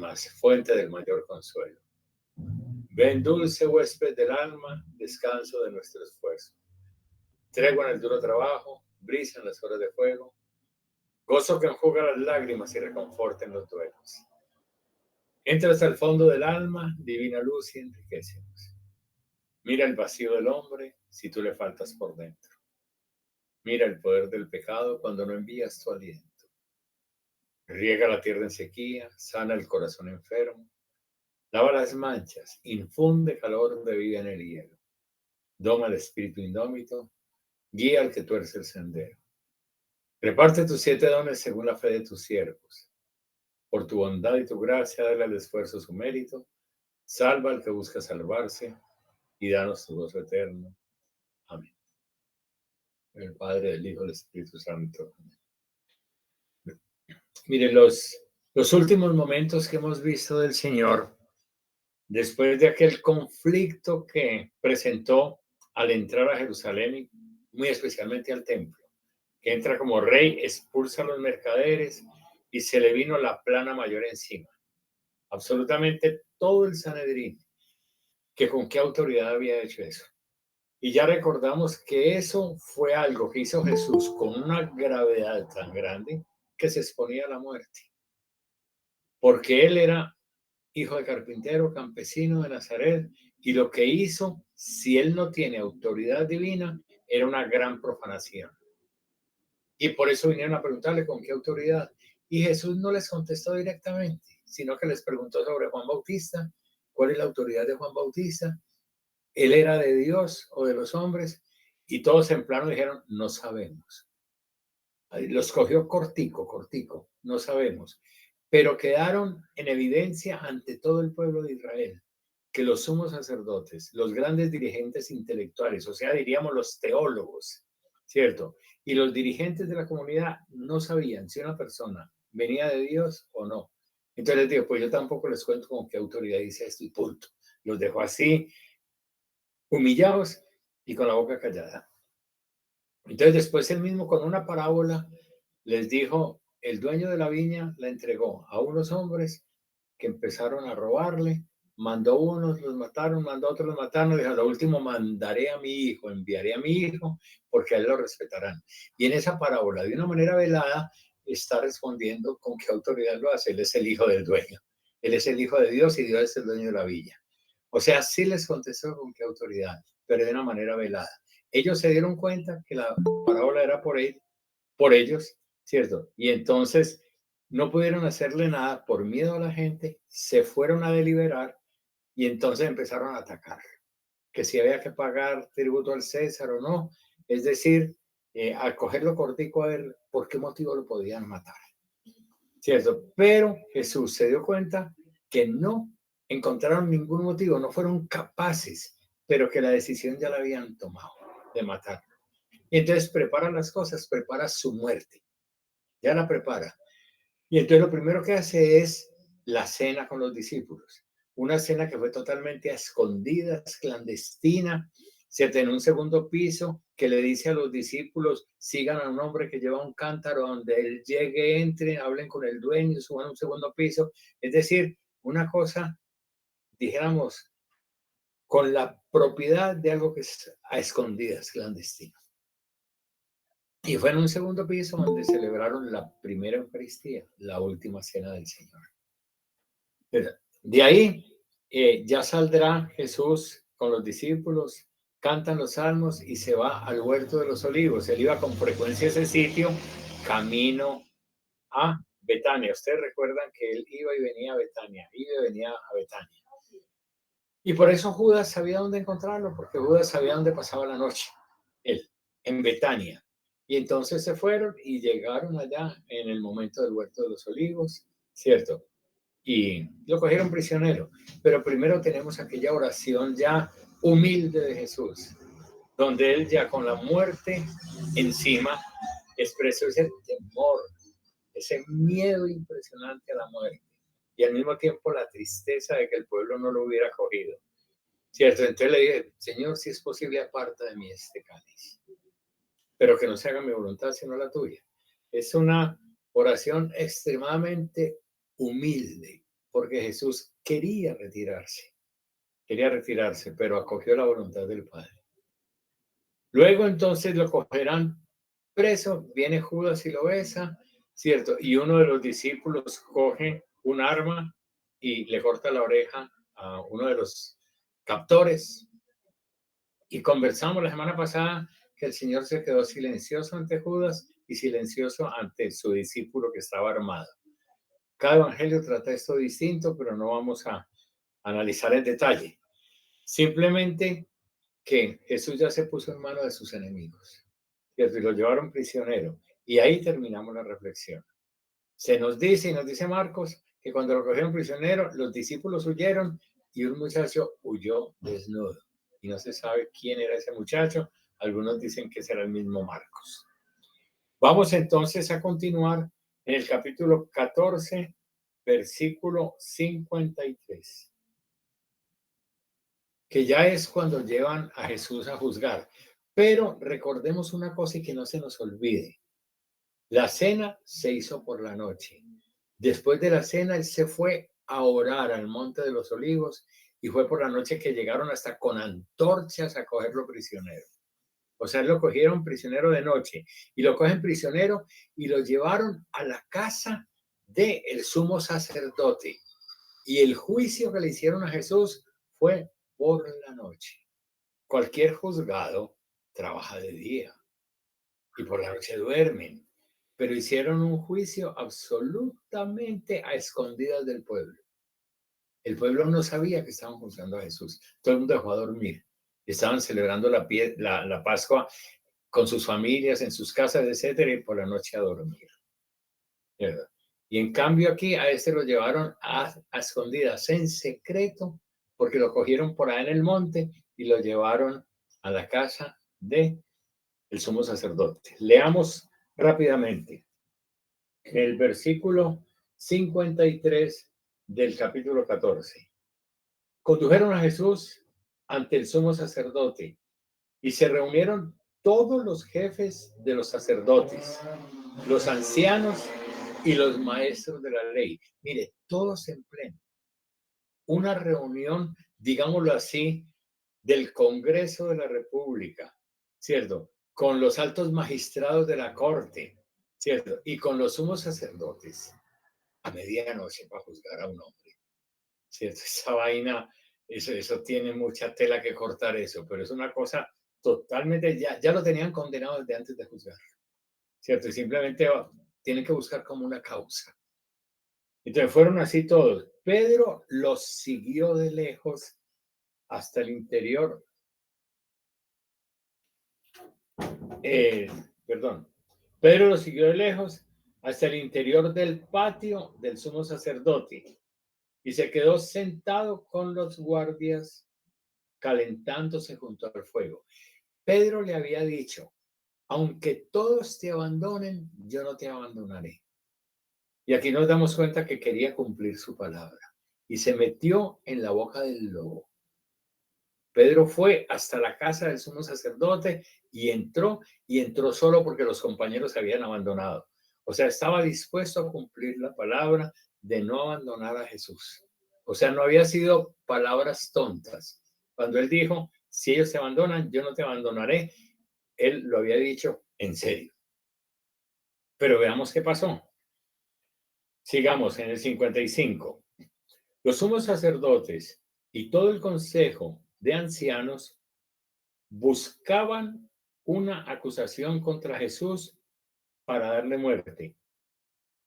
más fuente del mayor consuelo. Ven, dulce huésped del alma, descanso de nuestro esfuerzo. Tregua en el duro trabajo, brisa en las horas de fuego, gozo que enjuga las lágrimas y reconforta en los duelos. Entra hasta el fondo del alma, divina luz y enriquecenos. Mira el vacío del hombre si tú le faltas por dentro. Mira el poder del pecado cuando no envías tu aliento. Riega la tierra en sequía, sana el corazón enfermo, lava las manchas, infunde calor de vida en el hielo. Doma el espíritu indómito, guía al que tuerce el sendero. Reparte tus 7 dones según la fe de tus siervos. Por tu bondad y tu gracia, dale al esfuerzo su mérito. Salva al que busca salvarse y danos tu gozo eterno. Amén. El Padre, del Hijo, del Espíritu Santo. Mire, los últimos momentos que hemos visto del Señor, después de aquel conflicto que presentó al entrar a Jerusalén, y muy especialmente al templo, que entra como rey, expulsa a los mercaderes y se le vino la plana mayor encima. Absolutamente todo el Sanedrín, que con qué autoridad había hecho eso. Y ya recordamos que eso fue algo que hizo Jesús con una gravedad tan grande que se exponía a la muerte. Porque él era hijo de carpintero, campesino de Nazaret, y lo que hizo, si él no tiene autoridad divina, era una gran profanación. Y por eso vinieron a preguntarle con qué autoridad. Y Jesús no les contestó directamente, sino que les preguntó sobre Juan Bautista, cuál es la autoridad de Juan Bautista, él era de Dios o de los hombres, y todos en plano dijeron, no sabemos. Los cogió cortico, no sabemos. Pero quedaron en evidencia ante todo el pueblo de Israel que los sumos sacerdotes, los grandes dirigentes intelectuales, o sea, diríamos los teólogos, ¿cierto? Y los dirigentes de la comunidad no sabían si una persona venía de Dios o no. Entonces les digo, pues yo tampoco les cuento con qué autoridad dice esto y punto. Los dejo así, humillados y con la boca callada. Entonces después él mismo con una parábola les dijo, el dueño de la viña la entregó a unos hombres que empezaron a robarle, mandó unos, los mataron, mandó otros, los mataron, dijo, lo último mandaré a mi hijo, enviaré a mi hijo, porque a él lo respetarán. Y en esa parábola, de una manera velada, está respondiendo con qué autoridad lo hace. Él es el hijo del dueño, él es el hijo de Dios y Dios es el dueño de la viña. O sea, sí les contestó con qué autoridad, pero de una manera velada. Ellos se dieron cuenta que la parábola era por él, por ellos, ¿cierto? Y entonces no pudieron hacerle nada por miedo a la gente, se fueron a deliberar y entonces empezaron a atacar, que si había que pagar tributo al César o no, es decir, al cogerlo cortico a ver por qué motivo lo podían matar, ¿cierto? Pero Jesús se dio cuenta que no encontraron ningún motivo, no fueron capaces, pero que la decisión ya la habían tomado de matarlo. Y entonces prepara las cosas, prepara su muerte, ya la prepara. Y entonces lo primero que hace es la cena con los discípulos. Una cena que fue totalmente a escondidas, clandestina, ¿cierto? En un segundo piso, que le dice a los discípulos, sigan a un hombre que lleva un cántaro, donde él llegue, entren, hablen con el dueño, suban a un segundo piso. Es decir, una cosa, dijéramos, con la propiedad de algo que es a escondidas, clandestino. Y fue en un segundo piso donde celebraron la primera Eucaristía, la última cena del Señor. De ahí ya saldrá Jesús con los discípulos, cantan los salmos y se va al huerto de los olivos. Él iba con frecuencia a ese sitio, camino a Betania. Ustedes recuerdan que él iba y venía a Betania, iba y venía a Betania. Y por eso Judas sabía dónde encontrarlo, porque Judas sabía dónde pasaba la noche, él, en Betania. Y entonces se fueron y llegaron allá en el momento del huerto de los olivos, ¿cierto? Y lo cogieron prisionero. Pero primero tenemos aquella oración ya humilde de Jesús, donde él ya con la muerte encima expresó ese temor, ese miedo impresionante a la muerte y al mismo tiempo la tristeza de que el pueblo no lo hubiera cogido. ¿Cierto? Entonces le dije, Señor, si es posible, aparta de mí este cáliz, pero que no se haga mi voluntad sino la tuya. Es una oración extremadamente humilde, porque Jesús quería retirarse, pero acogió la voluntad del Padre. Luego entonces lo cogerán preso, viene Judas y lo besa, ¿cierto? Y uno de los discípulos coge un arma y le corta la oreja a uno de los captores. Y conversamos la semana pasada que el Señor se quedó silencioso ante Judas y silencioso ante su discípulo que estaba armado. Cada evangelio trata esto distinto, pero no vamos a analizar en detalle. Simplemente que Jesús ya se puso en manos de sus enemigos, ¿cierto? Y lo llevaron prisionero. Y ahí terminamos la reflexión. Se nos dice, y nos dice Marcos, que cuando lo cogieron prisionero, los discípulos huyeron y un muchacho huyó desnudo. Y no se sabe quién era ese muchacho. Algunos dicen que será el mismo Marcos. Vamos entonces a continuar en el capítulo 14, versículo 53, que ya es cuando llevan a Jesús a juzgar. Pero recordemos una cosa y que no se nos olvide. La cena se hizo por la noche. Después de la cena, él se fue a orar al Monte de los Olivos y fue por la noche que llegaron hasta con antorchas a cogerlo prisionero. O sea, lo cogieron prisionero de noche y lo cogen prisionero y lo llevaron a la casa del sumo sacerdote. Y el juicio que le hicieron a Jesús fue por la noche. Cualquier juzgado trabaja de día y por la noche duermen, pero hicieron un juicio absolutamente a escondidas del pueblo. El pueblo no sabía que estaban juzgando a Jesús. Todo el mundo dejó a dormir. Estaban celebrando la Pascua con sus familias, en sus casas, etcétera, y por la noche a dormir. ¿Verdad? Y en cambio aquí a este lo llevaron a escondidas, en secreto, porque lo cogieron por ahí en el monte y lo llevaron a la casa de el sumo sacerdote. Leamos rápidamente el versículo 53 del capítulo 14. Condujeron a Jesús ante el sumo sacerdote y se reunieron todos los jefes de los sacerdotes, los ancianos y los maestros de la ley. Mire, todos en pleno. Una reunión, digámoslo así, del Congreso de la República, ¿cierto? Con los altos magistrados de la corte, ¿cierto? Y con los sumos sacerdotes a medianoche para juzgar a un hombre, ¿cierto? Esa vaina, eso tiene mucha tela que cortar eso, pero es una cosa totalmente, ya lo tenían condenado desde antes de juzgar, ¿cierto? Y simplemente tienen que buscar como una causa. Entonces fueron así todos. Pedro los siguió de lejos hasta el interior. Perdón. Pedro los siguió de lejos hasta el interior del patio del sumo sacerdote y se quedó sentado con los guardias calentándose junto al fuego. Pedro le había dicho, aunque todos te abandonen, yo no te abandonaré. Y aquí nos damos cuenta que quería cumplir su palabra y se metió en la boca del lobo. Pedro fue hasta la casa del sumo sacerdote y entró solo porque los compañeros se habían abandonado. O sea, estaba dispuesto a cumplir la palabra de no abandonar a Jesús. O sea, no había sido palabras tontas. Cuando él dijo, si ellos te abandonan, yo no te abandonaré, él lo había dicho en serio. Pero veamos qué pasó. Sigamos en el 55. Los sumos sacerdotes y todo el consejo de ancianos buscaban una acusación contra Jesús para darle muerte,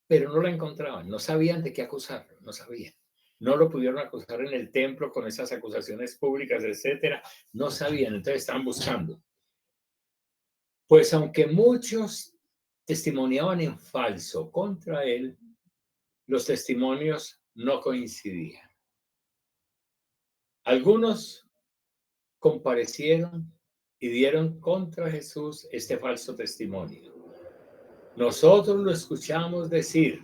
pero no la encontraban, no sabían de qué acusarlo, no sabían. No lo pudieron acusar en el templo con esas acusaciones públicas, etcétera, no sabían, entonces estaban buscando. Pues aunque muchos testimoniaban en falso contra él, los testimonios no coincidían. Algunos comparecieron y dieron contra Jesús este falso testimonio. Nosotros lo escuchamos decir,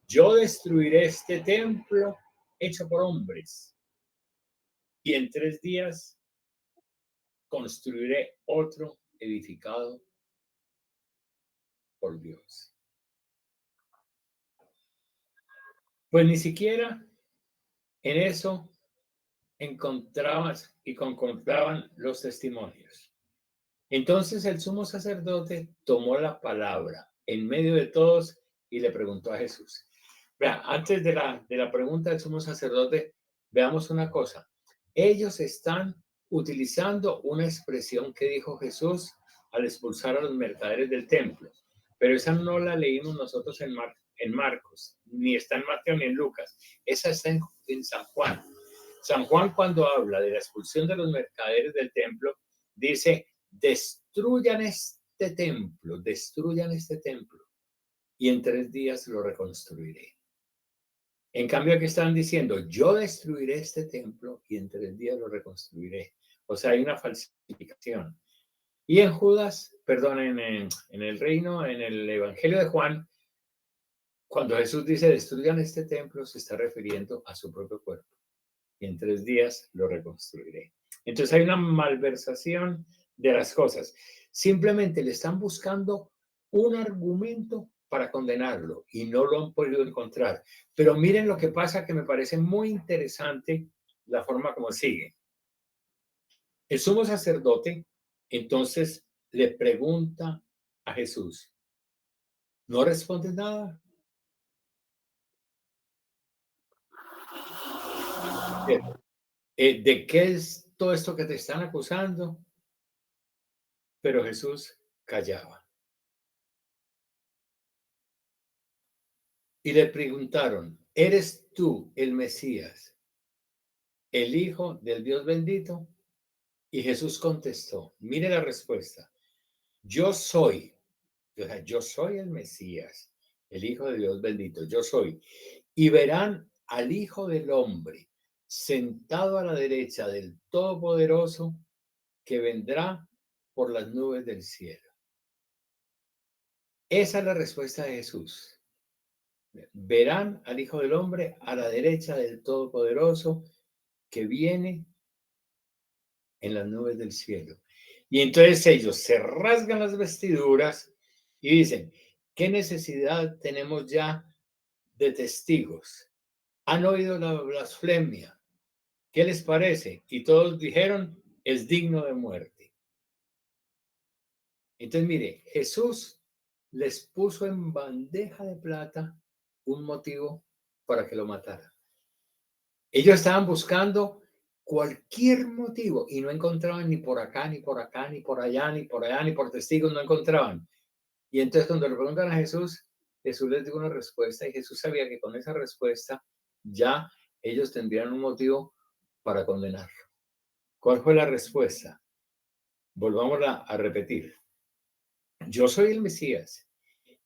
yo destruiré este templo hecho por hombres y en 3 días construiré otro edificado por Dios. Pues ni siquiera En eso encontraban y concordaban los testimonios. Entonces el sumo sacerdote tomó la palabra en medio de todos y le preguntó a Jesús. Vea, antes de la pregunta del sumo sacerdote, veamos una cosa. Ellos están utilizando una expresión que dijo Jesús al expulsar a los mercaderes del templo, pero esa no la leímos nosotros en Marcos, ni está en Mateo ni en Lucas. Esa está en San Juan. San Juan, cuando habla de la expulsión de los mercaderes del templo, dice: destruyan este templo, y en 3 días lo reconstruiré. En cambio, aquí están diciendo: yo destruiré este templo y en 3 días lo reconstruiré. O sea, hay una falsificación. Y en Judas, perdón, en el reino, en el Evangelio de Juan, cuando Jesús dice destruyan este templo, se está refiriendo a su propio cuerpo. Y en 3 días lo reconstruiré. Entonces hay una malversación de las cosas. Simplemente le están buscando un argumento para condenarlo y no lo han podido encontrar. Pero miren lo que pasa, que me parece muy interesante la forma como sigue. El sumo sacerdote entonces le pregunta a Jesús: ¿no respondes nada? ¿De qué es todo esto que te están acusando? Pero Jesús callaba. Y le preguntaron: ¿eres tú el Mesías, el Hijo del Dios bendito? Y Jesús contestó, mire la respuesta: yo soy, o sea, yo soy el Mesías, el Hijo de Dios bendito, yo soy. Y verán al Hijo del Hombre sentado a la derecha del Todopoderoso, que vendrá por las nubes del cielo. Esa es la respuesta de Jesús. Verán al Hijo del Hombre a la derecha del Todopoderoso, que viene en las nubes del cielo. Y entonces ellos se rasgan las vestiduras y dicen: ¿qué necesidad tenemos ya de testigos? ¿Han oído la blasfemia? ¿Qué les parece? Y todos dijeron: es digno de muerte. Entonces, mire, Jesús les puso en bandeja de plata un motivo para que lo mataran. Ellos estaban buscando cualquier motivo y no encontraban ni por acá, ni por acá, ni por allá, ni por allá, ni por testigos, no encontraban. Y entonces cuando le preguntan a Jesús, Jesús les dio una respuesta y Jesús sabía que con esa respuesta ya ellos tendrían un motivo para condenarlo. ¿Cuál fue la respuesta? Volvámosla a repetir. Yo soy el Mesías,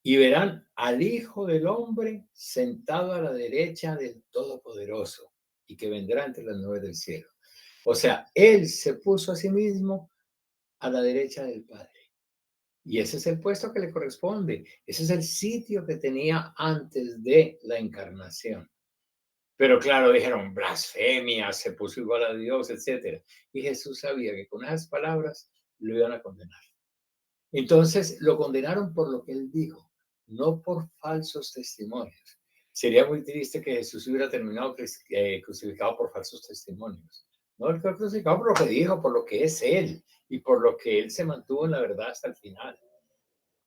y verán al Hijo del Hombre sentado a la derecha del Todopoderoso, y que vendrá entre las nubes del cielo. O sea, él se puso a sí mismo a la derecha del Padre. Y ese es el puesto que le corresponde. Ese es el sitio que tenía antes de la encarnación. Pero claro, dijeron blasfemia, se puso igual a Dios, etc. Y Jesús sabía que con esas palabras lo iban a condenar. Entonces lo condenaron por lo que él dijo, no por falsos testimonios. Sería muy triste que Jesús hubiera terminado crucificado por falsos testimonios. No, él fue crucificado por lo que dijo, por lo que es él y por lo que él se mantuvo en la verdad hasta el final.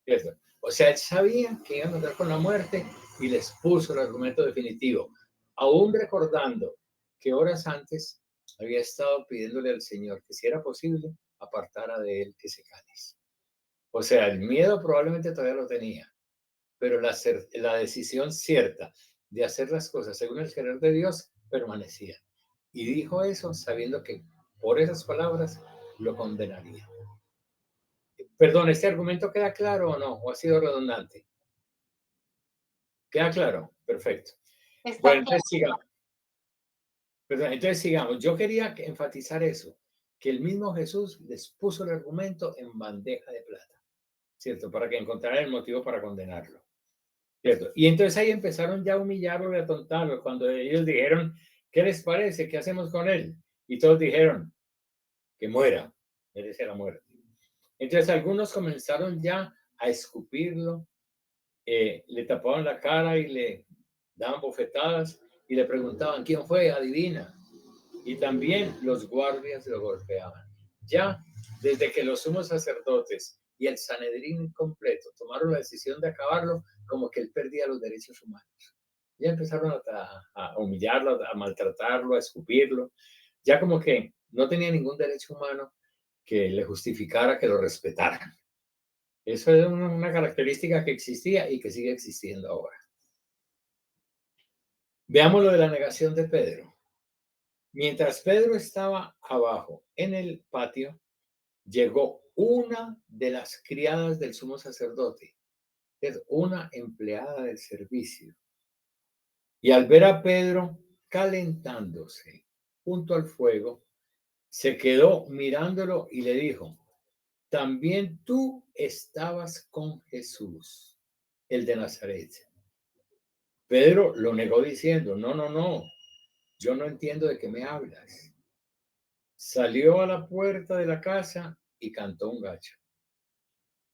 ¿Cierto? O sea, él sabía que iban a entrar con la muerte y les puso el argumento definitivo, aún recordando que horas antes había estado pidiéndole al Señor que, si era posible, apartara de él ese cáliz. O sea, el miedo probablemente todavía lo tenía, pero la decisión cierta de hacer las cosas según el querer de Dios permanecía. Y dijo eso sabiendo que por esas palabras lo condenaría. Perdón, ¿este argumento queda claro o no? ¿O ha sido redundante? ¿Queda claro? Perfecto. Está Bueno, claro. entonces sigamos. Yo quería enfatizar eso, que el mismo Jesús les puso el argumento en bandeja de plata, ¿cierto? Para que encontraran el motivo para condenarlo. ¿Cierto? Y entonces ahí empezaron ya a humillarlo y a tontarlo cuando ellos dijeron: ¿qué les parece? ¿Qué hacemos con él? Y todos dijeron: que muera, merece la muerte. Entonces algunos comenzaron ya a escupirlo, le tapaban la cara y le daban bofetadas, y le preguntaban, ¿quién fue? Adivina. Y también los guardias lo golpeaban. Ya desde que los sumos sacerdotes y el Sanedrín completo tomaron la decisión de acabarlo, como que él perdía los derechos humanos. Ya empezaron a humillarlo, a maltratarlo, a escupirlo. Ya como que no tenía ningún derecho humano que le justificara que lo respetaran. Eso es una característica que existía y que sigue existiendo ahora. Veamos lo de la negación de Pedro. Mientras Pedro estaba abajo en el patio, llegó una de las criadas del sumo sacerdote, es una empleada del servicio. Y al ver a Pedro calentándose junto al fuego, se quedó mirándolo y le dijo, también tú estabas con Jesús, el de Nazaret. Pedro lo negó diciendo, no, no, no, yo no entiendo de qué me hablas. Salió a la puerta de la casa y cantó un gallo.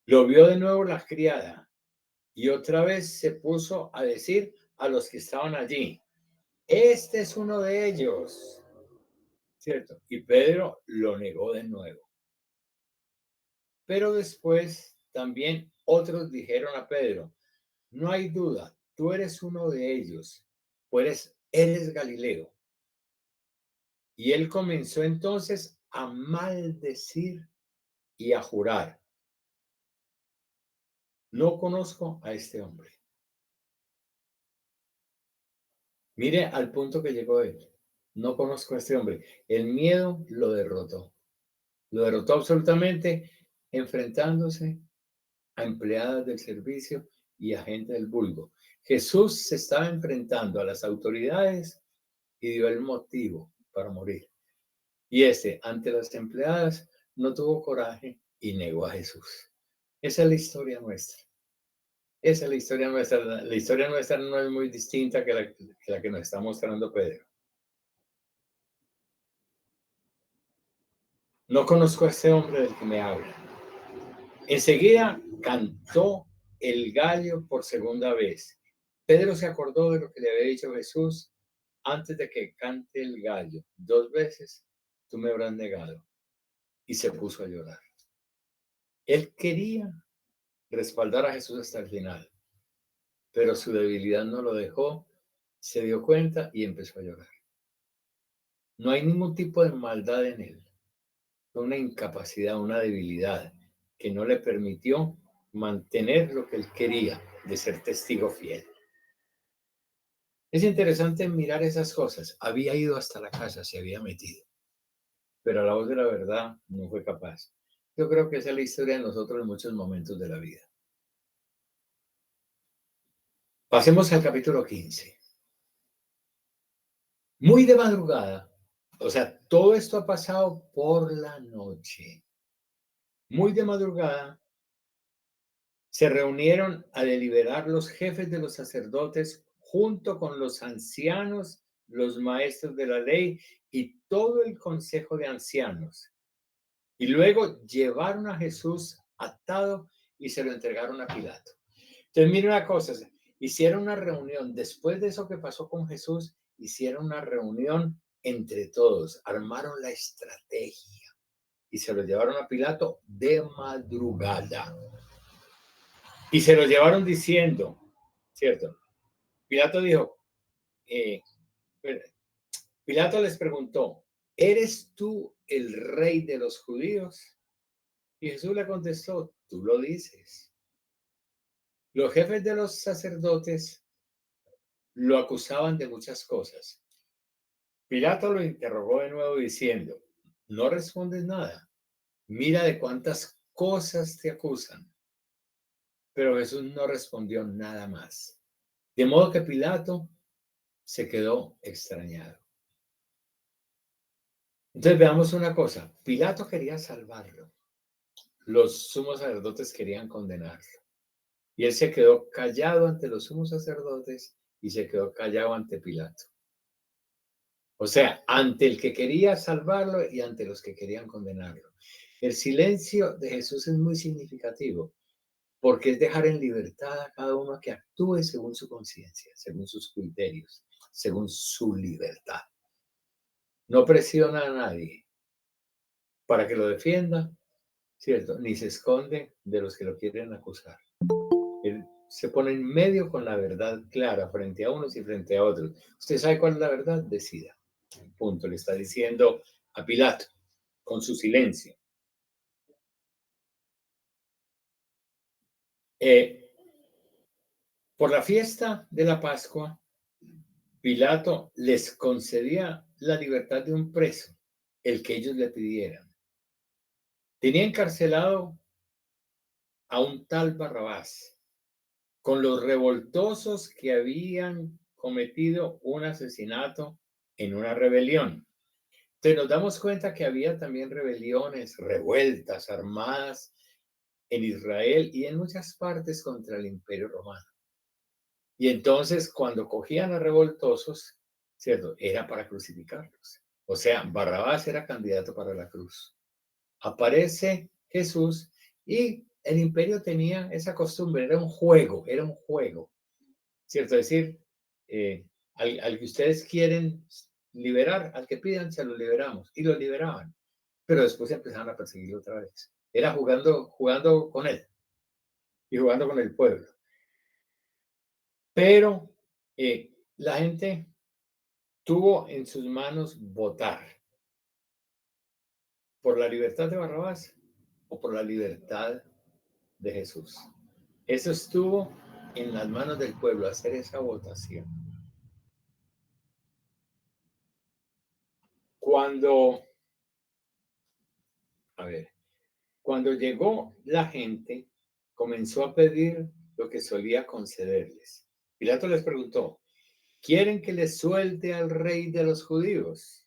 Lo vio de nuevo la criada y otra vez se puso a decir a los que estaban allí, este es uno de ellos, ¿cierto? Y Pedro lo negó de nuevo. Pero después también otros dijeron a Pedro, no hay duda, tú eres uno de ellos, pues eres Galileo. Y él comenzó entonces a maldecir y a jurar, no conozco a este hombre. Mire al punto que llegó él. No conozco a este hombre. El miedo lo derrotó. Lo derrotó absolutamente enfrentándose a empleadas del servicio y a gente del vulgo. Jesús se estaba enfrentando a las autoridades y dio el motivo para morir. Y ante las empleadas, no tuvo coraje y negó a Jesús. Esa es la historia nuestra. Esa es la historia nuestra. La historia nuestra no es muy distinta que la que nos está mostrando Pedro. No conozco a este hombre del que me habla. Enseguida cantó el gallo por segunda vez. Pedro se acordó de lo que le había dicho Jesús antes de que cante el gallo. 2 veces tú me habrás negado. Y se puso a llorar. Él quería respaldar a Jesús hasta el final, pero su debilidad no lo dejó, se dio cuenta y empezó a llorar. No hay ningún tipo de maldad en él, una incapacidad, una debilidad que no le permitió mantener lo que él quería, de ser testigo fiel. Es interesante mirar esas cosas. Había ido hasta la casa, se había metido, pero a la voz de la verdad no fue capaz. Yo creo que esa es la historia de nosotros en muchos momentos de la vida. Pasemos al capítulo 15. Muy de madrugada, o sea, todo esto ha pasado por la noche. Muy de madrugada, se reunieron a deliberar los jefes de los sacerdotes junto con los ancianos, los maestros de la ley y todo el consejo de ancianos. Y luego llevaron a Jesús atado y se lo entregaron a Pilato. Entonces, mire una cosa, hicieron una reunión, después de eso que pasó con Jesús, hicieron una reunión entre todos, armaron la estrategia y se lo llevaron a Pilato de madrugada. Y se lo llevaron diciendo, ¿cierto? Pilato dijo, Pilato les preguntó, ¿eres tú el rey de los judíos? Y Jesús le contestó, tú lo dices. Los jefes de los sacerdotes lo acusaban de muchas cosas. Pilato lo interrogó de nuevo diciendo, no respondes nada. Mira de cuántas cosas te acusan. Pero Jesús no respondió nada más. De modo que Pilato se quedó extrañado. Entonces veamos una cosa. Pilato quería salvarlo. Los sumos sacerdotes querían condenarlo. Y él se quedó callado ante los sumos sacerdotes y se quedó callado ante Pilato. O sea, ante el que quería salvarlo y ante los que querían condenarlo. El silencio de Jesús es muy significativo porque es dejar en libertad a cada uno que actúe según su conciencia, según sus criterios. según su libertad. No presiona a nadie para que lo defienda, ¿cierto? Ni se esconde de los que lo quieren acusar. Él se pone en medio con la verdad clara frente a unos y frente a otros. ¿Usted sabe cuál es la verdad? Decida. Punto. Le está diciendo a Pilato con su silencio. Por la fiesta de la Pascua, Pilato les concedía la libertad de un preso, el que ellos le pidieran. Tenía encarcelado a un tal Barrabás, con los revoltosos que habían cometido un asesinato en una rebelión. Entonces nos damos cuenta que había también rebeliones, revueltas armadas en Israel y en muchas partes contra el Imperio Romano. Y entonces cuando cogían a revoltosos, ¿cierto? Era para crucificarlos. O sea, Barrabás era candidato para la cruz. Aparece Jesús y el imperio tenía esa costumbre, era un juego, ¿cierto? Es decir, al que ustedes quieren liberar, al que pidan, se lo liberamos. Y lo liberaban. Pero después empezaron a perseguirlo otra vez. Era jugando con él y jugando con el pueblo. Pero la gente tuvo en sus manos votar por la libertad de Barrabás o por la libertad de Jesús. Eso estuvo en las manos del pueblo, hacer esa votación. Cuando, a ver, cuando llegó la gente, comenzó a pedir lo que solía concederles. Pilato les preguntó, ¿quieren que les suelte al rey de los judíos?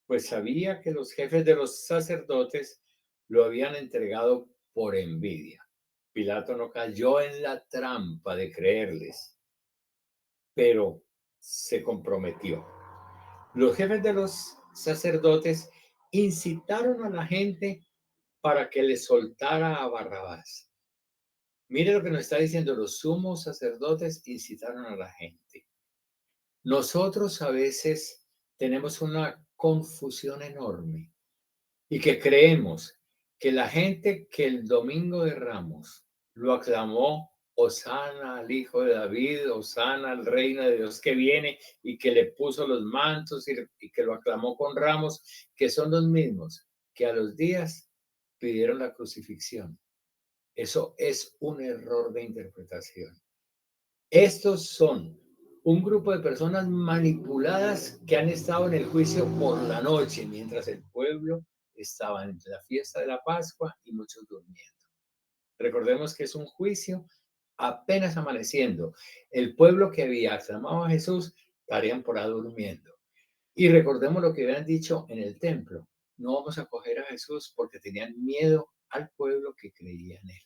Pues sabía que los jefes de los sacerdotes lo habían entregado por envidia. Pilato no cayó en la trampa de creerles, pero se comprometió. Los jefes de los sacerdotes incitaron a la gente para que le soltara a Barrabás. Mire lo que nos está diciendo, los sumos sacerdotes incitaron a la gente. Nosotros a veces tenemos una confusión enorme y que creemos que la gente que el domingo de Ramos lo aclamó, Hosana al Hijo de David, Hosana al Reino de Dios que viene, y que le puso los mantos y que lo aclamó con ramos, que son los mismos que a los días pidieron la crucifixión. Eso es un error de interpretación. Estos son un grupo de personas manipuladas que han estado en el juicio por la noche, mientras el pueblo estaba en la fiesta de la Pascua y muchos durmiendo. Recordemos que es un juicio apenas amaneciendo. El pueblo que había aclamado a Jesús estarían por ahí durmiendo. Y recordemos lo que habían dicho en el templo. No vamos a coger a Jesús porque tenían miedo al pueblo que creía en él.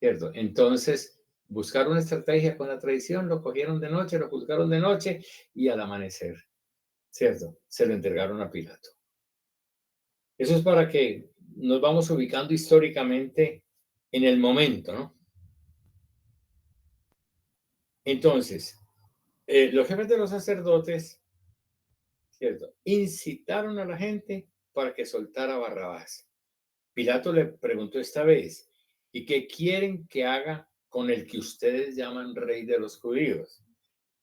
¿Cierto? Entonces, buscaron una estrategia con la tradición, lo cogieron de noche, lo juzgaron de noche y al amanecer, ¿cierto? Se lo entregaron a Pilato. Eso es para que nos vamos ubicando históricamente en el momento, ¿no? Entonces, los jefes de los sacerdotes, ¿cierto? Incitaron a la gente para que soltara a Barrabás. Pilato le preguntó esta vez, ¿y qué quieren que haga con el que ustedes llaman rey de los judíos?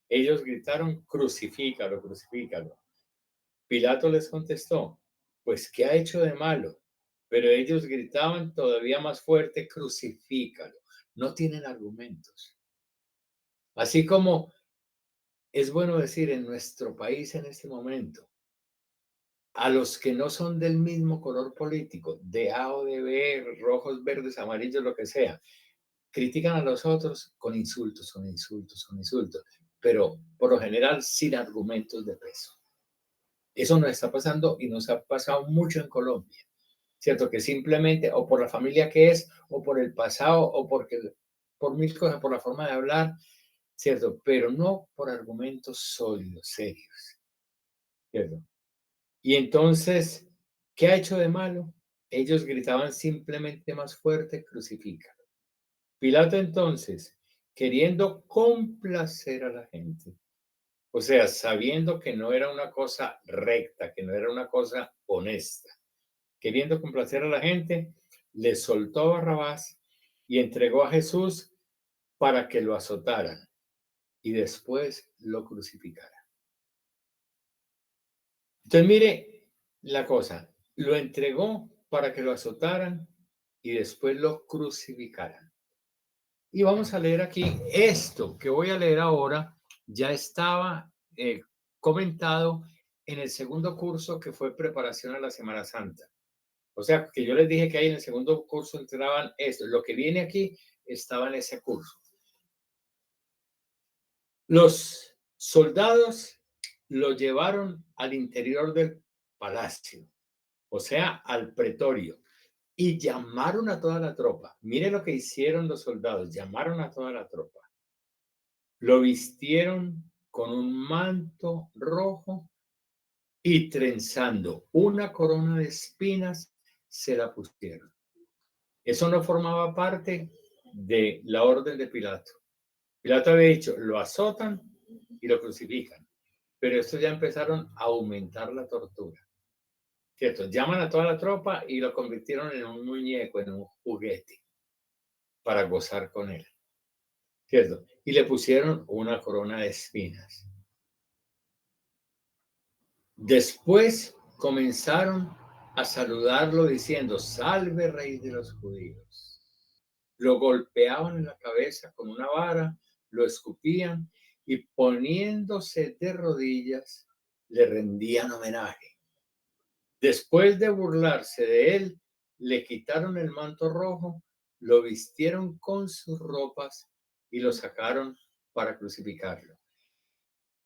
Ellos gritaron, crucifícalo, crucifícalo. Pilato les contestó, pues, ¿qué ha hecho de malo? Pero ellos gritaban todavía más fuerte, crucifícalo. No tienen argumentos. Así como es bueno decir en nuestro país en este momento, a los que no son del mismo color político, de A o de B, rojos, verdes, amarillos, lo que sea, critican a los otros con insultos, con insultos, con insultos, pero por lo general sin argumentos de peso. Eso nos está pasando y nos ha pasado mucho en Colombia, ¿cierto? Que simplemente o por la familia que es, o por el pasado, o por mil cosas, por la forma de hablar, ¿cierto? Pero no por argumentos sólidos, serios, ¿cierto? Y entonces, ¿qué ha hecho de malo? Ellos gritaban simplemente más fuerte, crucifícalo. Pilato entonces, queriendo complacer a la gente. O sea, sabiendo que no era una cosa recta, que no era una cosa honesta. Queriendo complacer a la gente, le soltó a Barrabás y entregó a Jesús para que lo azotaran y después lo crucificaran. Entonces, mire la cosa, lo entregó para que lo azotaran y después lo crucificaran. Y vamos a leer aquí esto que voy a leer ahora, ya estaba comentado en el segundo curso que fue preparación a la Semana Santa. O sea, que yo les dije que ahí en el segundo curso entraban esto. Lo que viene aquí estaba en ese curso. Los soldados lo llevaron al interior del palacio, o sea, al pretorio, y llamaron a toda la tropa. Mire lo que hicieron los soldados, llamaron a toda la tropa. Lo vistieron con un manto rojo y trenzando una corona de espinas, se la pusieron. Eso no formaba parte de la orden de Pilato. Pilato había dicho, lo azotan y lo crucifican. Pero estos ya empezaron a aumentar la tortura. ¿Cierto? Llaman a toda la tropa y lo convirtieron en un muñeco, en un juguete, para gozar con él. ¿Cierto? Y le pusieron una corona de espinas. Después comenzaron a saludarlo diciendo, salve rey de los judíos. Lo golpeaban en la cabeza con una vara, lo escupían y poniéndose de rodillas le rendían homenaje. Después de burlarse de él, le quitaron el manto rojo, lo vistieron con sus ropas y lo sacaron para crucificarlo.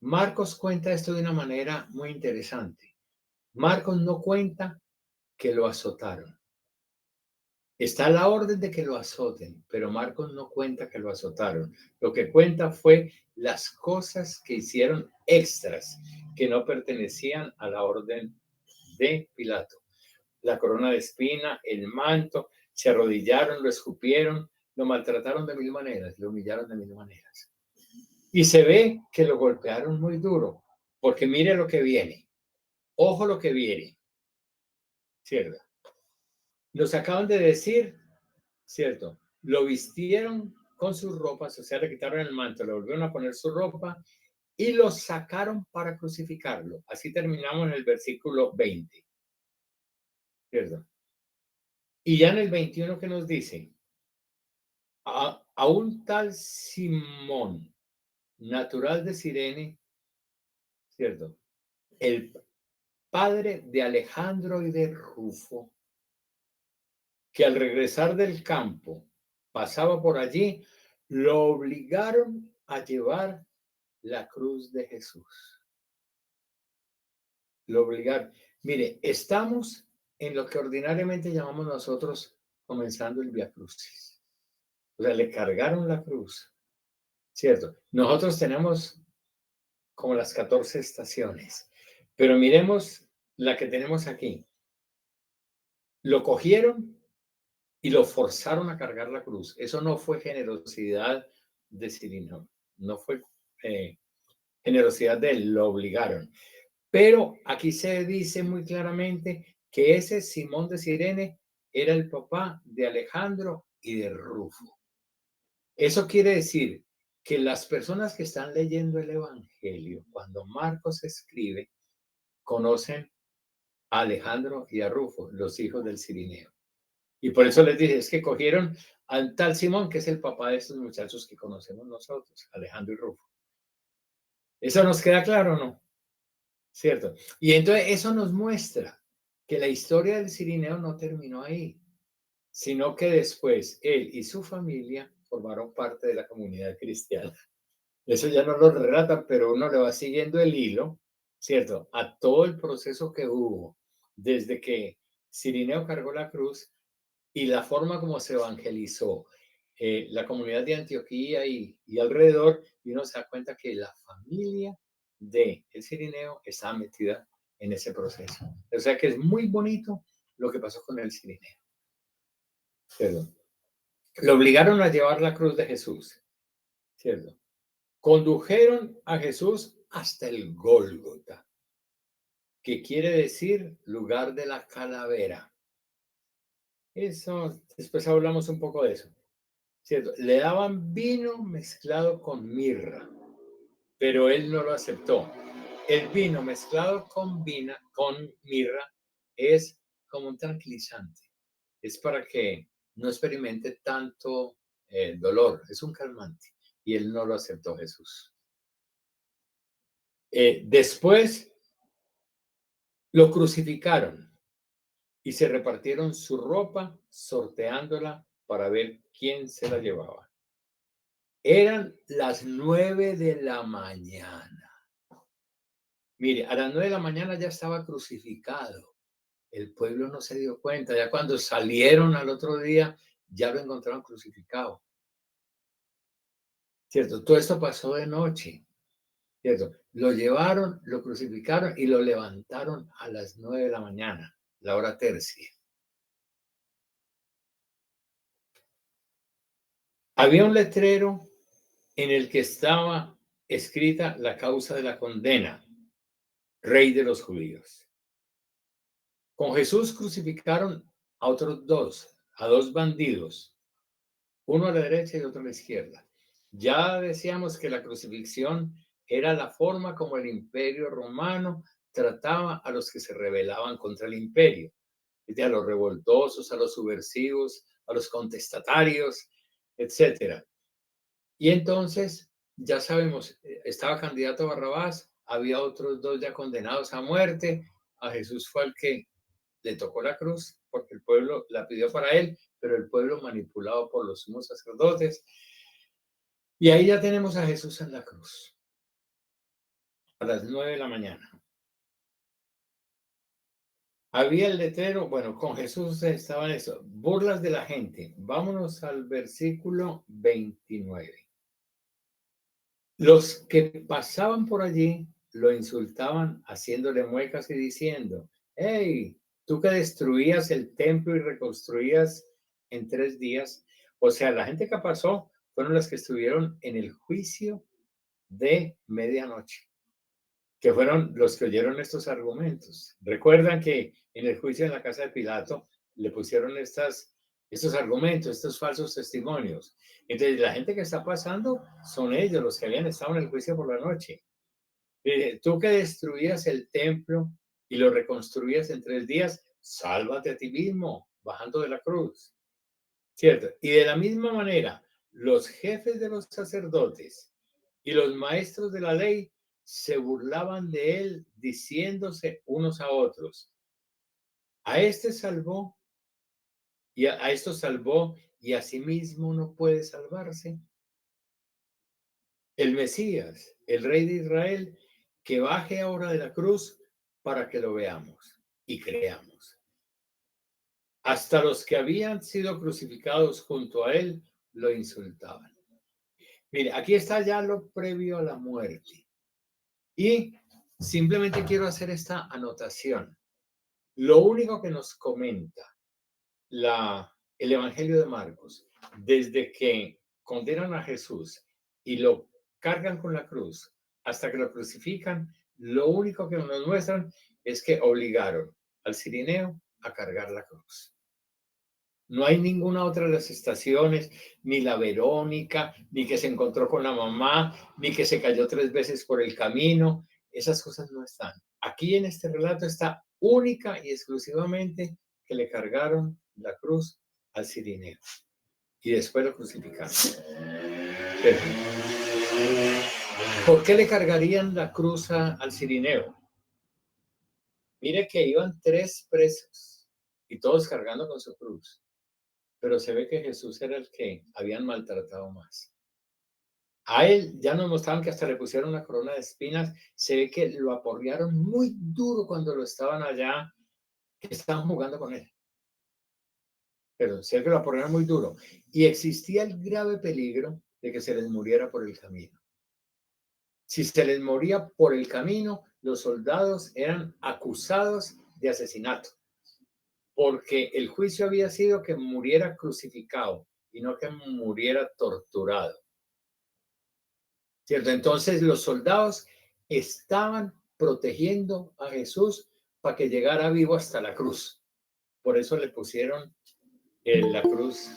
Marcos cuenta esto de una manera muy interesante. Marcos no cuenta que lo azotaron. Está la orden de que lo azoten, pero Marcos no cuenta que lo azotaron. Lo que cuenta fue las cosas que hicieron extras, que no pertenecían a la orden de Pilato. La corona de espina, el manto, se arrodillaron, lo escupieron, lo maltrataron de mil maneras, lo humillaron de mil maneras. Y se ve que lo golpearon muy duro, porque mire lo que viene. Ojo lo que viene, ¿cierto? Nos acaban de decir, ¿cierto? Lo vistieron con sus ropas, o sea, le quitaron el manto, le volvieron a poner su ropa y lo sacaron para crucificarlo. Así terminamos en el versículo 20, ¿cierto? Y ya en el 21 que nos dice, a un tal Simón, natural de Cirene, ¿cierto? El padre de Alejandro y de Rufo, que al regresar del campo pasaba por allí, lo obligaron a llevar la cruz de Jesús. Lo obligaron. Mire, estamos en lo que ordinariamente llamamos nosotros comenzando el Vía Crucis. O sea, le cargaron la cruz, ¿cierto? Nosotros tenemos como las 14 estaciones, pero miremos la que tenemos aquí. Lo cogieron y lo forzaron a cargar la cruz. Eso no fue generosidad de Cirineo, no fue generosidad de él, lo obligaron. Pero aquí se dice muy claramente que ese Simón de Cirene era el papá de Alejandro y de Rufo. Eso quiere decir que las personas que están leyendo el Evangelio, cuando Marcos escribe, conocen a Alejandro y a Rufo, los hijos del Cirineo. Y por eso les dije, es que cogieron al tal Simón, que es el papá de estos muchachos que conocemos nosotros, Alejandro y Rufo. ¿Eso nos queda claro o no? ¿Cierto? Y entonces eso nos muestra que la historia del Cirineo no terminó ahí, sino que después él y su familia formaron parte de la comunidad cristiana. Eso ya no lo relatan, pero uno le va siguiendo el hilo, ¿cierto? A todo el proceso que hubo desde que Cirineo cargó la cruz y la forma como se evangelizó la comunidad de Antioquía y alrededor, y uno se da cuenta que la familia de el Cirineo estaba metida en ese proceso. O sea que es muy bonito lo que pasó con el Cirineo. Pero lo obligaron a llevar la cruz de Jesús. ¿cierto? Condujeron a Jesús hasta el Gólgota, que quiere decir lugar de la calavera. Eso, después hablamos un poco de eso, ¿cierto? Le daban vino mezclado con mirra, pero él no lo aceptó. El vino mezclado con mirra es como un tranquilizante. Es para que no experimente tanto dolor. Es un calmante. Y él no lo aceptó, Jesús. Después lo crucificaron y se repartieron su ropa sorteándola para ver quién se la llevaba. Eran las 9 de la mañana. Mire, a las 9 de la mañana ya estaba crucificado. El pueblo no se dio cuenta. Ya cuando salieron al otro día, ya lo encontraron crucificado. ¿Cierto? Todo esto pasó de noche. ¿Cierto? Lo llevaron, lo crucificaron y lo levantaron a las 9 de la mañana, la hora tercia. Había un letrero en el que estaba escrita la causa de la condena, Rey de los Judíos. Con Jesús crucificaron a otros dos, a dos bandidos, uno a la derecha y otro a la izquierda. Ya decíamos que la crucifixión era la forma como el imperio romano trataba a los que se rebelaban contra el imperio, a los revoltosos, a los subversivos, a los contestatarios, etcétera. Y entonces, ya sabemos, estaba candidato Barrabás, había otros dos ya condenados a muerte, a Jesús fue el que le tocó la cruz, porque el pueblo la pidió para él, pero el pueblo manipulado por los sumos sacerdotes. Y ahí ya tenemos a Jesús en la cruz, a las 9 de la mañana. Había el letrero, bueno, con Jesús estaban eso, burlas de la gente. Vámonos al versículo 29. Los que pasaban por allí lo insultaban haciéndole muecas y diciendo, hey, tú que destruías el templo y reconstruías en 3 días. O sea, la gente que pasó fueron las que estuvieron en el juicio de medianoche, que fueron los que oyeron estos argumentos. Recuerdan que en el juicio en la casa de Pilato le pusieron estos argumentos, estos falsos testimonios. Entonces, la gente que está pasando son ellos, los que habían estado en el juicio por la noche. Tú que destruías el templo y lo reconstruías en 3 días, sálvate a ti mismo, bajando de la cruz. ¿Cierto? Y de la misma manera, los jefes de los sacerdotes y los maestros de la ley se burlaban de él, diciéndose unos a otros, a este salvó y a esto salvó y a sí mismo no puede salvarse. El Mesías, el Rey de Israel, que baje ahora de la cruz para que lo veamos y creamos. Hasta los que habían sido crucificados junto a él lo insultaban. Mire, aquí está ya lo previo a la muerte. Y simplemente quiero hacer esta anotación. Lo único que nos comenta el Evangelio de Marcos, desde que condenan a Jesús y lo cargan con la cruz hasta que lo crucifican, lo único que nos muestran es que obligaron al cirineo a cargar la cruz. No hay ninguna otra de las estaciones, ni la Verónica, ni que se encontró con la mamá, ni que se cayó 3 veces por el camino. Esas cosas no están. Aquí en este relato está única y exclusivamente que le cargaron la cruz al cirineo y después lo crucificaron. Pero, ¿por qué le cargarían la cruz al cirineo? Mire que iban 3 presos y todos cargando con su cruz. Pero se ve que Jesús era el que habían maltratado más. A él ya nos mostraban que hasta le pusieron una corona de espinas. Se ve que lo aporrearon muy duro cuando lo estaban allá, que estaban jugando con él. Pero se ve que lo aporrearon muy duro. Y existía el grave peligro de que se les muriera por el camino. Si se les moría por el camino, los soldados eran acusados de asesinato, porque el juicio había sido que muriera crucificado y no que muriera torturado. ¿cierto? Entonces los soldados estaban protegiendo a Jesús para que llegara vivo hasta la cruz. Por eso le pusieron la cruz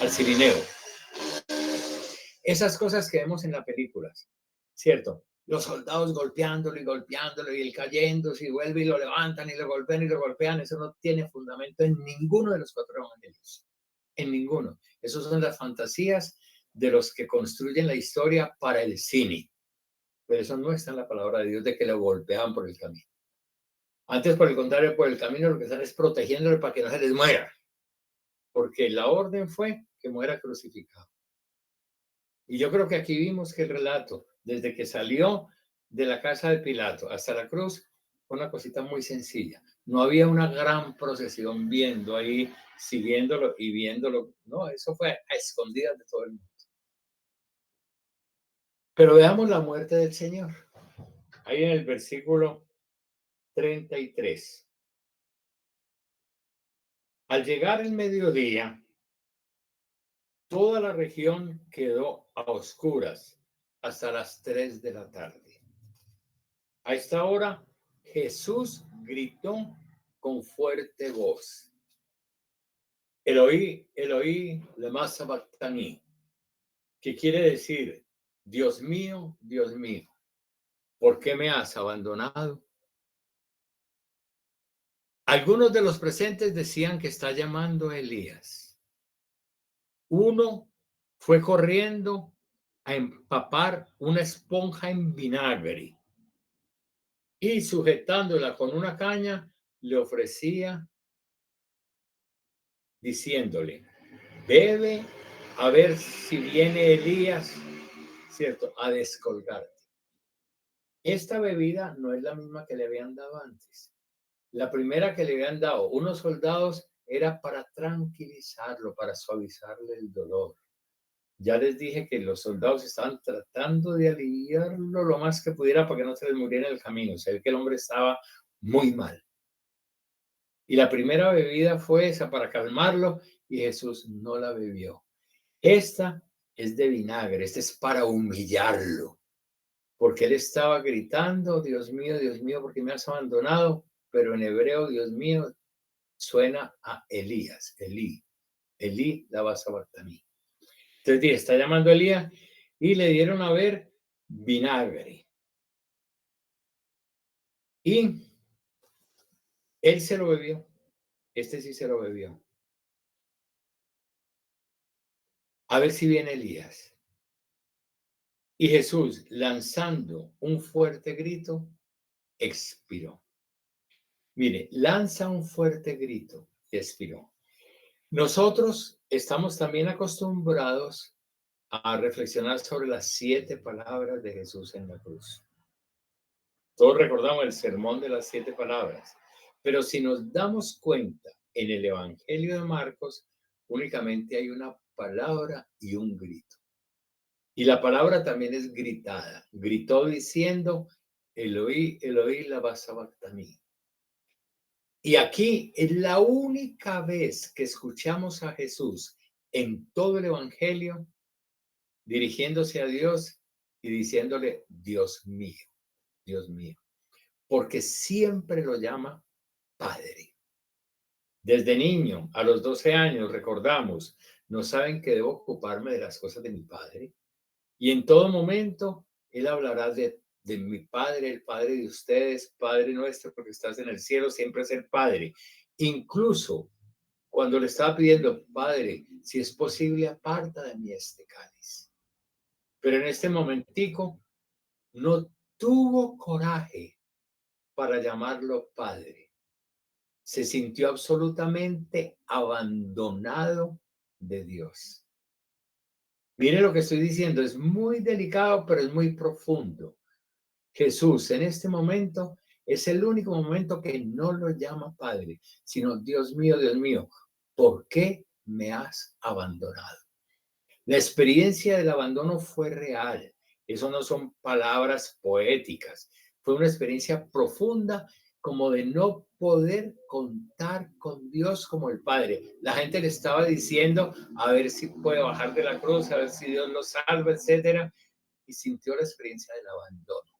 al Cirineo. Esas cosas que vemos en las películas, ¿cierto? Los soldados golpeándolo y golpeándolo y él cayendo, si vuelve y lo levantan y lo golpean, eso no tiene fundamento en ninguno de los 4 evangelios. En ninguno. Esas son las fantasías de los que construyen la historia para el cine. Pero eso no está en la palabra de Dios de que lo golpeaban por el camino. Antes, por el contrario, por el camino lo que están es protegiéndolo para que no se les muera. Porque la orden fue que muera crucificado. Y yo creo que aquí vimos que el relato, desde que salió de la casa de Pilato hasta la cruz, fue una cosita muy sencilla. No había una gran procesión viendo ahí, siguiéndolo y viéndolo. No, eso fue a escondidas de todo el mundo. Pero veamos la muerte del Señor. Ahí en el versículo 33. Al llegar el mediodía, toda la región quedó a oscuras hasta las 3 de la tarde. A esta hora, Jesús gritó con fuerte voz: Eloí, Eloí, lema sabactani, que quiere decir: Dios mío, ¿por qué me has abandonado? Algunos de los presentes decían que está llamando a Elías. Uno fue corriendo a empapar una esponja en vinagre y sujetándola con una caña le ofrecía diciéndole: bebe a ver si viene Elías, ¿cierto?, a descolgarte. Esta bebida no es la misma que le habían dado antes. La primera que le habían dado unos soldados era para tranquilizarlo, para suavizarle el dolor. Ya les dije que los soldados estaban tratando de aliviarlo lo más que pudiera para que no se les muriera en el camino. O sea, que el hombre estaba muy mal. Y la primera bebida fue esa para calmarlo y Jesús no la bebió. Esta es de vinagre, esta es para humillarlo, porque él estaba gritando: Dios mío, ¿por qué me has abandonado? Pero en hebreo, Dios mío, suena a Elías, Elí lama sabactani. Entonces está llamando a Elías y le dieron a ver vinagre. Y él se lo bebió, este sí se lo bebió. A ver si viene Elías. Y Jesús, lanzando un fuerte grito, expiró. Mire, lanza un fuerte grito y expiró. Nosotros estamos también acostumbrados a reflexionar sobre las 7 palabras de Jesús en la cruz. Todos recordamos el sermón de las 7 palabras, pero si nos damos cuenta, en el Evangelio de Marcos únicamente hay una palabra y un grito. Y la palabra también es gritada. Gritó diciendo: Eloí, Eloí, lama sabactani. Y aquí es la única vez que escuchamos a Jesús en todo el Evangelio dirigiéndose a Dios y diciéndole: Dios mío, porque siempre lo llama Padre. Desde niño, a los 12 años, recordamos: no saben que debo ocuparme de las cosas de mi Padre. Y en todo momento, Él hablará de mi Padre, el Padre de ustedes, Padre nuestro, porque estás en el cielo, siempre es el Padre. Incluso cuando le estaba pidiendo: Padre, si es posible, aparta de mí este cáliz. Pero en este momentico no tuvo coraje para llamarlo Padre. Se sintió absolutamente abandonado de Dios. Mire lo que estoy diciendo, es muy delicado, pero es muy profundo. Jesús en este momento es el único momento que no lo llama Padre, sino: Dios mío, ¿por qué me has abandonado? La experiencia del abandono fue real. Eso no son palabras poéticas. Fue una experiencia profunda, como de no poder contar con Dios como el Padre. La gente le estaba diciendo a ver si puede bajar de la cruz, a ver si Dios lo salva, etcétera. y sintió la experiencia del abandono.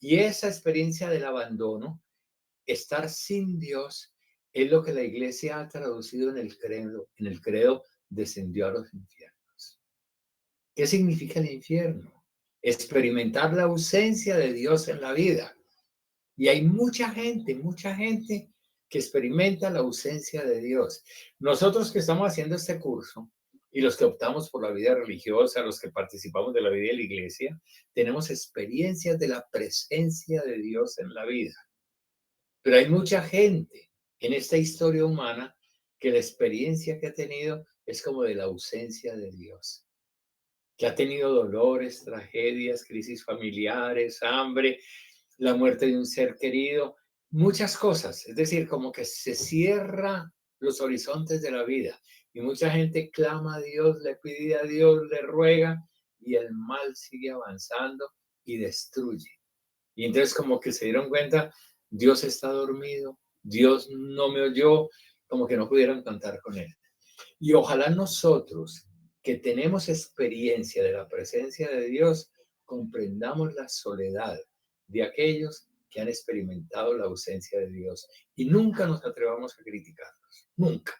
Y esa experiencia del abandono, estar sin Dios, es lo que la iglesia ha traducido en el credo. En el credo descendió a los infiernos. ¿Qué significa el infierno? Experimentar la ausencia de Dios en la vida. Y hay mucha gente que experimenta la ausencia de Dios. Nosotros que estamos haciendo este curso y los que optamos por la vida religiosa, los que participamos de la vida de la iglesia, tenemos experiencias de la presencia de Dios en la vida. Pero hay mucha gente en esta historia humana que la experiencia que ha tenido es como de la ausencia de Dios, que ha tenido dolores, tragedias, crisis familiares, hambre, la muerte de un ser querido, muchas cosas. Es decir, como que se cierra los horizontes de la vida y mucha gente clama a Dios, le pide a Dios, le ruega y el mal sigue avanzando y destruye. Y entonces como que se dieron cuenta, Dios está dormido, Dios no me oyó, como que no pudieron contar con él. Y ojalá nosotros que tenemos experiencia de la presencia de Dios, comprendamos la soledad de aquellos que han experimentado la ausencia de Dios y nunca nos atrevamos a criticarlos, nunca,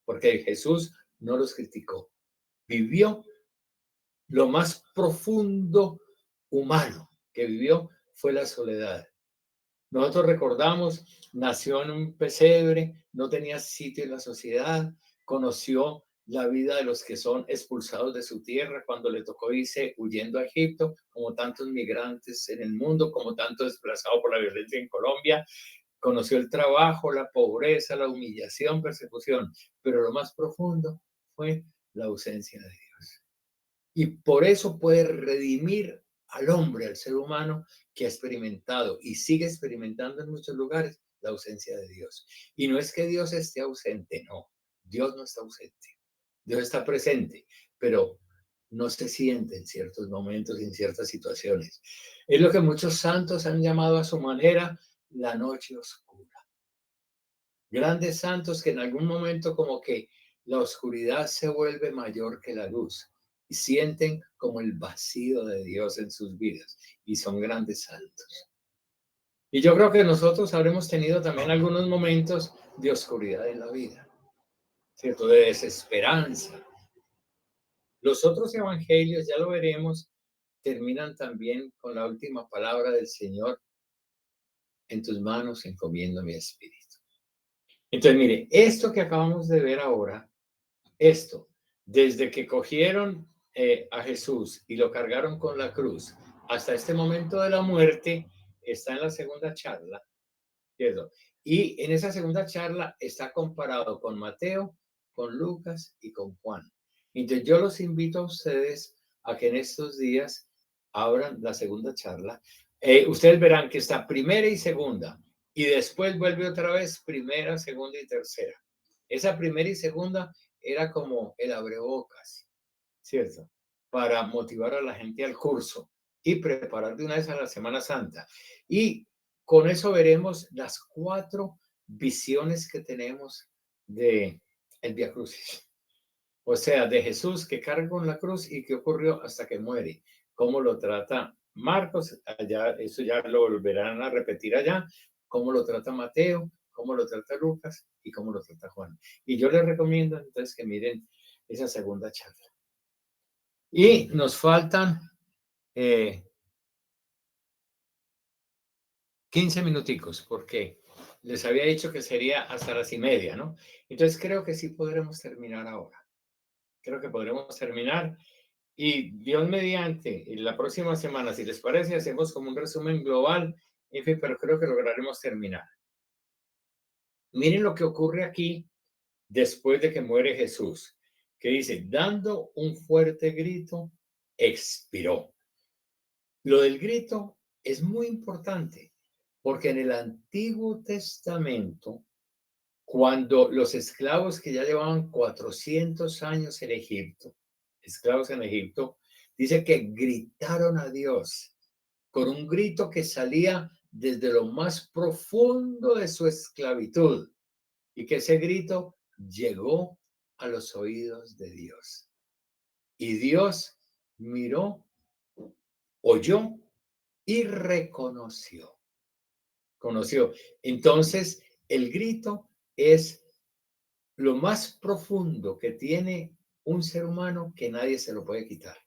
porque Jesús no los criticó, vivió lo más profundo humano que vivió fue la soledad. Nosotros recordamos, nació en un pesebre, no tenía sitio en la sociedad, conoció la vida de los que son expulsados de su tierra cuando le tocó irse huyendo a Egipto, como tantos migrantes en el mundo, como tantos desplazados por la violencia en Colombia. Conoció el trabajo, la pobreza, la humillación, persecución, pero lo más profundo fue la ausencia de Dios. Y por eso puede redimir al hombre, al ser humano que ha experimentado y sigue experimentando en muchos lugares la ausencia de Dios. Y no es que Dios esté ausente, no, Dios no está ausente, Dios está presente, pero no se siente en ciertos momentos y en ciertas situaciones. Es lo que muchos santos han llamado a su manera la noche oscura. Grandes santos que en algún momento como que la oscuridad se vuelve mayor que la luz y sienten como el vacío de Dios en sus vidas y son grandes santos. Y yo creo que nosotros habremos tenido también algunos momentos de oscuridad en la vida, ¿cierto? De desesperanza. Los otros evangelios, ya lo veremos, terminan también con la última palabra del Señor: en tus manos encomiendo mi espíritu. Entonces, mire, esto que acabamos de ver ahora, esto, desde que cogieron a Jesús y lo cargaron con la cruz hasta este momento de la muerte, está en la segunda charla, ¿cierto? Y en esa segunda charla está comparado con Mateo, con Lucas y con Juan. Entonces yo los invito a ustedes a que en estos días abran la segunda charla. Ustedes verán que está primera y segunda, y después vuelve otra vez primera, segunda y tercera. Esa primera y segunda era como el abrebocas, ¿cierto? Para motivar a la gente al curso y preparar de una vez a la Semana Santa. Y con eso veremos las 4 visiones que tenemos de el Vía Crucis. O sea, de Jesús que carga con la cruz y qué ocurrió hasta que muere. Cómo lo trata Marcos, allá, eso ya lo volverán a repetir allá. Cómo lo trata Mateo, cómo lo trata Lucas y cómo lo trata Juan. Y yo les recomiendo entonces que miren esa segunda charla. Y nos faltan 15 minuticos, porque les había dicho que sería hasta las 1:30, ¿no? Entonces creo que sí podremos terminar ahora. Creo que podremos terminar. Y Dios mediante, la próxima semana, si les parece, hacemos como un resumen global, en fin, pero creo que lograremos terminar. Miren lo que ocurre aquí después de que muere Jesús, que dice, dando un fuerte grito, expiró. Lo del grito es muy importante, porque en el Antiguo Testamento, cuando los esclavos que ya llevaban 400 años en Egipto, esclavos en Egipto, dice que gritaron a Dios con un grito que salía desde lo más profundo de su esclavitud y que ese grito llegó a los oídos de Dios. Y Dios miró oyó y reconoció. Conoció. Entonces, el grito es lo más profundo que tiene un ser humano que nadie se lo puede quitar.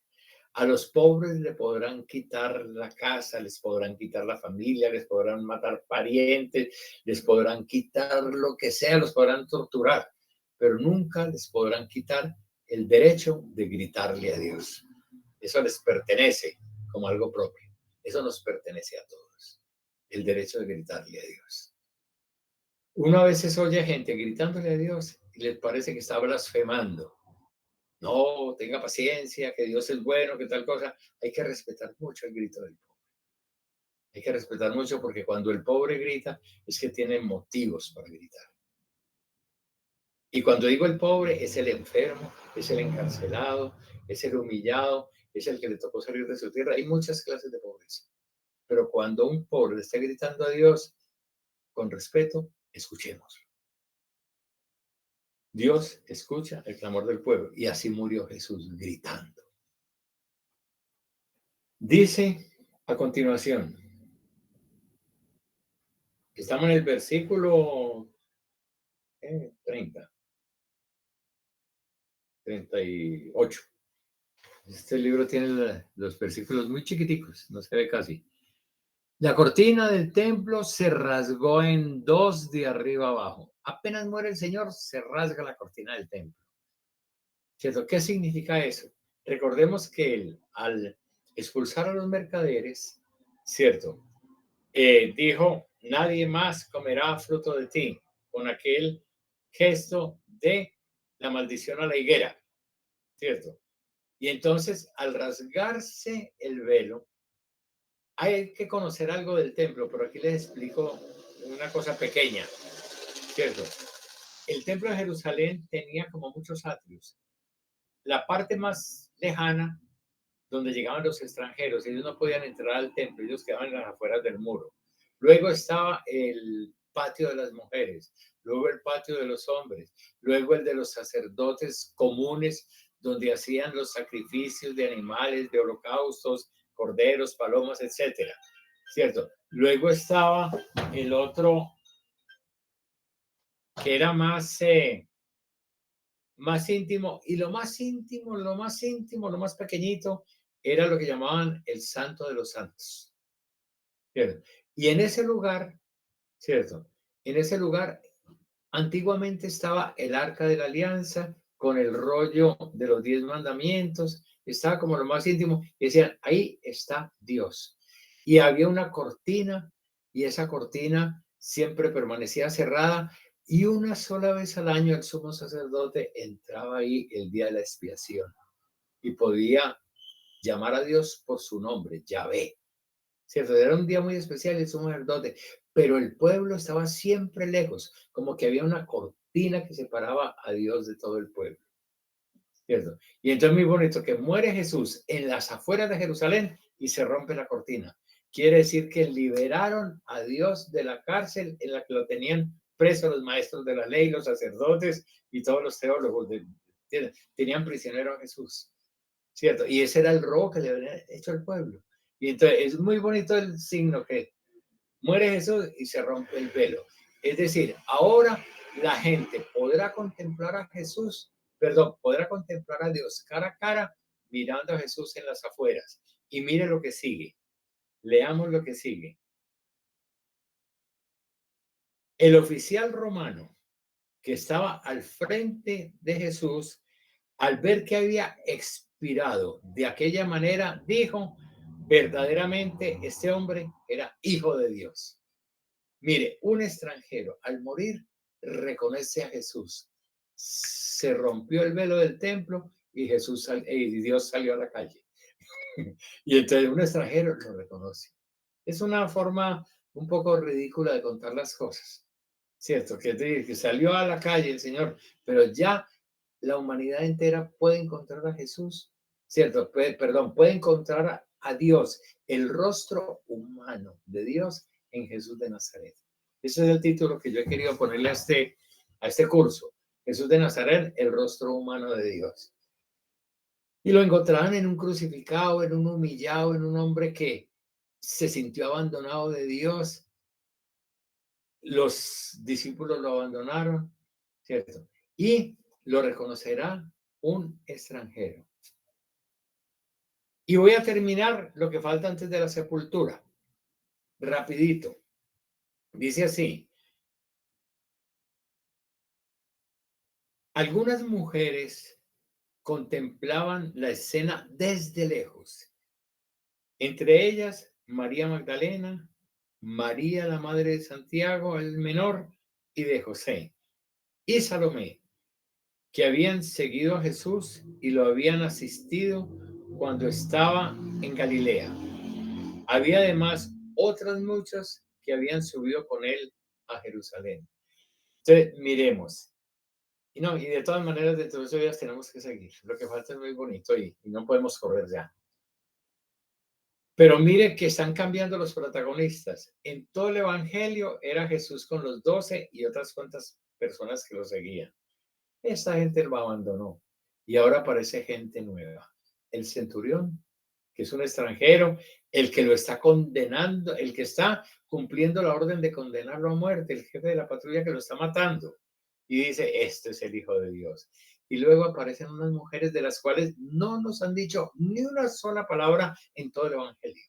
A los pobres le podrán quitar la casa, les podrán quitar la familia, les podrán matar parientes, les podrán quitar lo que sea, los podrán torturar, pero nunca les podrán quitar el derecho de gritarle a Dios. Eso les pertenece como algo propio. Eso nos pertenece a todos. El derecho de gritarle a Dios. Uno a veces oye a gente gritándole a Dios y les parece que está blasfemando. No, tenga paciencia, que Dios es bueno, que tal cosa. Hay que respetar mucho el grito del pobre. Hay que respetar mucho porque cuando el pobre grita es que tiene motivos para gritar. Y cuando digo el pobre es el enfermo, es el encarcelado, es el humillado, es el que le tocó salir de su tierra. Hay muchas clases de pobreza. Pero cuando un pobre le esté gritando a Dios con respeto, escuchemos. Dios escucha el clamor del pueblo y así murió Jesús gritando. Dice a continuación, estamos en el versículo 30, 38. Este libro tiene los versículos muy chiquiticos, no se ve casi. La cortina del templo se rasgó en dos de arriba abajo. Apenas muere el Señor, se rasga la cortina del templo. ¿Cierto? ¿Qué significa eso? Recordemos que él, al expulsar a los mercaderes, ¿cierto? Dijo, nadie más comerá fruto de ti, con aquel gesto de la maldición a la higuera, ¿cierto? Y entonces, al rasgarse el velo, hay que conocer algo del templo, pero aquí les explico una cosa pequeña, ¿cierto? El templo de Jerusalén tenía como muchos atrios. La parte más lejana, donde llegaban los extranjeros, ellos no podían entrar al templo, ellos quedaban en las afueras del muro. Luego estaba el patio de las mujeres, luego el patio de los hombres, luego el de los sacerdotes comunes, donde hacían los sacrificios de animales, de holocaustos, corderos, palomas, etcétera, ¿cierto? Luego estaba el otro que era más íntimo, y lo más íntimo, lo más íntimo, lo más pequeñito, era lo que llamaban el Santo de los Santos, ¿cierto? Y en ese lugar, ¿cierto? En ese lugar antiguamente estaba el Arca de la Alianza con el rollo de los 10 mandamientos, estaba como lo más íntimo, y decían, ahí está Dios. Y había una cortina, y esa cortina siempre permanecía cerrada, y una sola vez al año el sumo sacerdote entraba ahí el día de la expiación y podía llamar a Dios por su nombre, Yahvé. ¿Cierto? Era un día muy especial el sumo sacerdote, pero el pueblo estaba siempre lejos, como que había una cortina que separaba a Dios de todo el pueblo. ¿Cierto? Y entonces muy bonito que muere Jesús en las afueras de Jerusalén y se rompe la cortina. Quiere decir que liberaron a Dios de la cárcel en la que lo tenían preso los maestros de la ley, los sacerdotes y todos los teólogos. Tenían prisionero a Jesús, ¿cierto? Y ese era el robo que le había hecho al pueblo. Y entonces es muy bonito el signo que muere Jesús y se rompe el velo. Es decir, ahora la gente podrá contemplar a Jesús, perdón, podrá contemplar a Dios cara a cara mirando a Jesús en las afueras. Y mire lo que sigue. Leamos lo que sigue. El oficial romano que estaba al frente de Jesús, al ver que había expirado de aquella manera, dijo, verdaderamente este hombre era hijo de Dios. Mire, un extranjero al morir reconoce a Jesús. Se rompió el velo del templo y y Dios salió a la calle. Y entonces un extranjero lo reconoce. Es una forma un poco ridícula de contar las cosas, ¿cierto? Que salió a la calle el Señor, pero ya la humanidad entera puede encontrar a Jesús, ¿cierto? Puede encontrar a Dios, el rostro humano de Dios en Jesús de Nazaret. Ese es el título que yo he querido ponerle a este curso. Jesús de Nazaret, el rostro humano de Dios. Y lo encontraban en un crucificado, en un humillado, en un hombre que se sintió abandonado de Dios. Los discípulos lo abandonaron, ¿cierto? Y lo reconocerá un extranjero. Y voy a terminar lo que falta antes de la sepultura. Rapidito. Dice así. Algunas mujeres contemplaban la escena desde lejos. Entre ellas, María Magdalena, María la madre de Santiago, el menor, y de José, y Salomé, que habían seguido a Jesús y lo habían asistido cuando estaba en Galilea. Había además otras muchas que habían subido con él a Jerusalén. Entonces, miremos. Y no, y de todas maneras, dentro de esos días tenemos que seguir. Lo que falta es muy bonito y no podemos correr ya. Pero mire que están cambiando los protagonistas. En todo el Evangelio era Jesús con los 12 y otras cuantas personas que lo seguían. Esta gente lo abandonó y ahora aparece gente nueva. El centurión, que es un extranjero, el que lo está condenando, el que está cumpliendo la orden de condenarlo a muerte, el jefe de la patrulla que lo está matando. Y dice, este es el Hijo de Dios. Y luego aparecen unas mujeres de las cuales no nos han dicho ni una sola palabra en todo el Evangelio,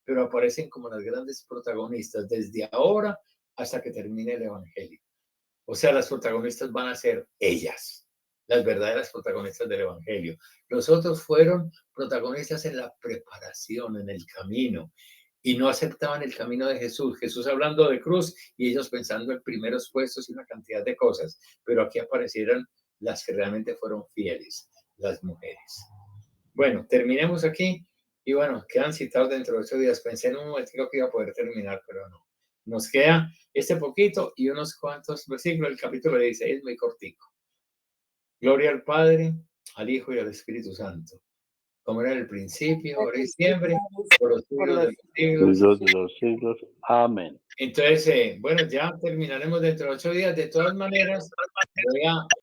pero aparecen como las grandes protagonistas desde ahora hasta que termine el Evangelio. O sea, las protagonistas van a ser ellas, las verdaderas protagonistas del Evangelio. Los otros fueron protagonistas en la preparación, en el camino, y no aceptaban el camino de Jesús. Jesús hablando de cruz y ellos pensando en primeros puestos y una cantidad de cosas. Pero aquí aparecieron las que realmente fueron fieles, las mujeres. Bueno, terminemos aquí. Y bueno, quedan citados dentro de 8 días. Pensé en un momentico que iba a poder terminar, pero no. Nos queda este poquito y unos cuantos versículos. El capítulo 16 es muy cortico. Gloria al Padre, al Hijo y al Espíritu Santo, como era en el principio, ahora y siempre, por los siglos de los siglos. Siglos de los siglos. Amén. Entonces, bueno, ya terminaremos dentro de 8 días. De todas maneras, voy a